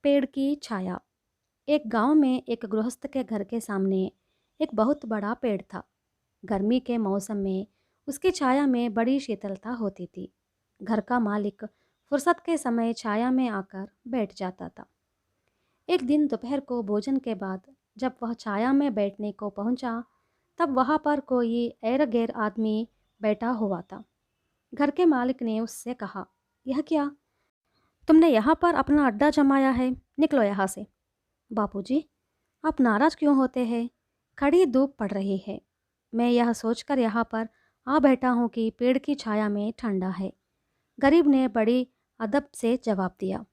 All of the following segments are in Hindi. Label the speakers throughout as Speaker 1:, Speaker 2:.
Speaker 1: पेड़ की छाया। एक गांव में एक गृहस्थ के घर के सामने एक बहुत बड़ा पेड़ था। गर्मी के मौसम में उसकी छाया में बड़ी शीतलता होती थी। घर का मालिक फुर्सत के समय छाया में आकर बैठ जाता था। एक दिन दोपहर को भोजन के बाद जब वह छाया में बैठने को पहुंचा, तब वहां पर कोई एर गैर आदमी बैठा हुआ था। घर के मालिक ने उससे कहा, यह क्या, तुमने यहाँ पर अपना अड्डा जमाया है, निकलो यहाँ से। बापूजी, आप नाराज क्यों होते हैं? खड़ी धूप पड़ रही है। मैं यह सोचकर यहाँ पर आ बैठा हूँ कि पेड़ की छाया में ठंडा है। गरीब ने बड़ी अदब से जवाब दिया।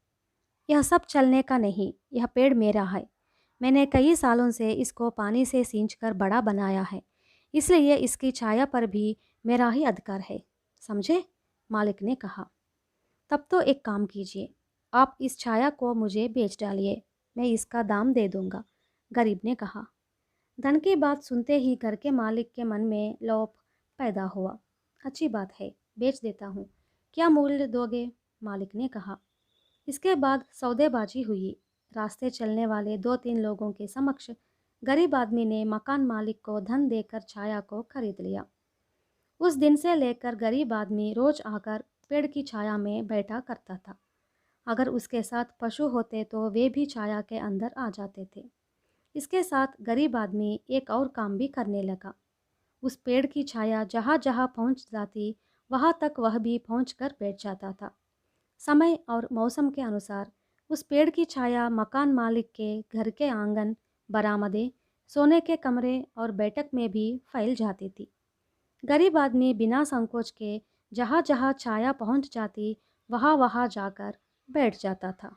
Speaker 1: यह सब चलने का नहीं, यह पेड़ मेरा है। मैंने कई सालों से इसको पानी से सींचकर बड़ा बनाया है, इसलिए इसकी छाया पर भी मेरा ही अधिकार है, समझे? मालिक ने कहा। तब तो एक काम कीजिए, आप इस छाया को मुझे बेच डालिए, मैं इसका दाम दे दूंगा, गरीब ने कहा। धन की बात सुनते ही घर के मालिक के मन में लोभ पैदा हुआ। अच्छी बात है, बेच देता हूँ, क्या मूल्य दोगे? मालिक ने कहा। इसके बाद सौदेबाजी हुई। रास्ते चलने वाले दो तीन लोगों के समक्ष गरीब आदमी ने मकान मालिक को धन देकर छाया को खरीद लिया। उस दिन से लेकर गरीब आदमी रोज आकर पेड़ की छाया में बैठा करता था। अगर उसके साथ पशु होते तो वे भी छाया के अंदर आ जाते थे। इसके साथ गरीब आदमी एक और काम भी करने लगा। उस पेड़ की छाया जहाँ जहाँ पहुँच जाती, वहाँ तक वह भी पहुँच कर बैठ जाता था। समय और मौसम के अनुसार उस पेड़ की छाया मकान मालिक के घर के आंगन, बरामदे, सोने के कमरे और बैठक में भी फैल जाती थी। गरीब आदमी बिना संकोच के जहाँ जहाँ छाया पहुँच जाती, वहाँ वहाँ जाकर बैठ जाता था।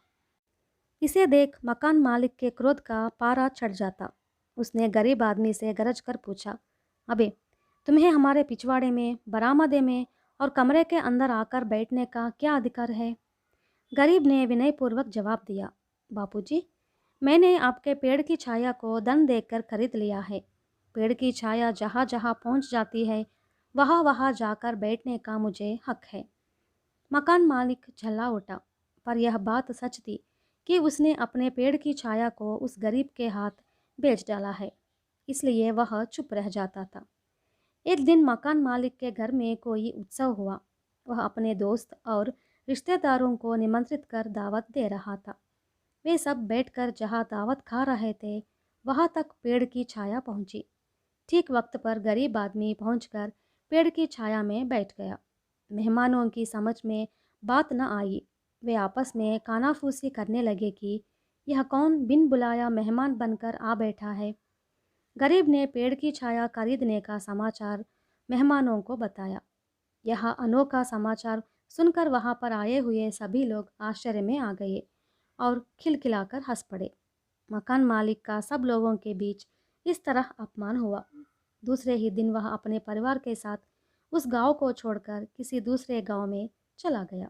Speaker 1: इसे देख मकान मालिक के क्रोध का पारा चढ़ जाता। उसने गरीब आदमी से गरज कर पूछा, अबे, तुम्हें हमारे पिछवाड़े में, बरामदे में और कमरे के अंदर आकर बैठने का क्या अधिकार है? गरीब ने विनयपूर्वक जवाब दिया, बापूजी, मैंने आपके पेड़ की छाया को धन देकर खरीद लिया है। पेड़ की छाया जहाँ जहाँ पहुँच जाती है, वहाँ वहाँ जाकर बैठने का मुझे हक है। मकान मालिक झल्ला उठा, पर यह बात सच थी कि उसने अपने पेड़ की छाया को उस गरीब के हाथ बेच डाला है, इसलिए वह चुप रह जाता था। एक दिन मकान मालिक के घर में कोई उत्सव हुआ। वह अपने दोस्त और रिश्तेदारों को निमंत्रित कर दावत दे रहा था। वे सब बैठकर जहाँ दावत खा रहे थे, वहाँ तक पेड़ की छाया पहुँची। ठीक वक्त पर गरीब आदमी पहुंचकर पेड़ की छाया में बैठ गया। मेहमानों की समझ में बात न आई। वे आपस में कानाफूसी करने लगे कि यह कौन बिन बुलाया मेहमान बनकर आ बैठा है। गरीब ने पेड़ की छाया खरीदने का समाचार मेहमानों को बताया। यह अनोखा समाचार सुनकर वहाँ पर आए हुए सभी लोग आश्चर्य में आ गए और खिलखिलाकर हंस पड़े। मकान मालिक का सब लोगों के बीच इस तरह अपमान हुआ। दूसरे ही दिन वह अपने परिवार के साथ उस गांव को छोड़कर किसी दूसरे गांव में चला गया।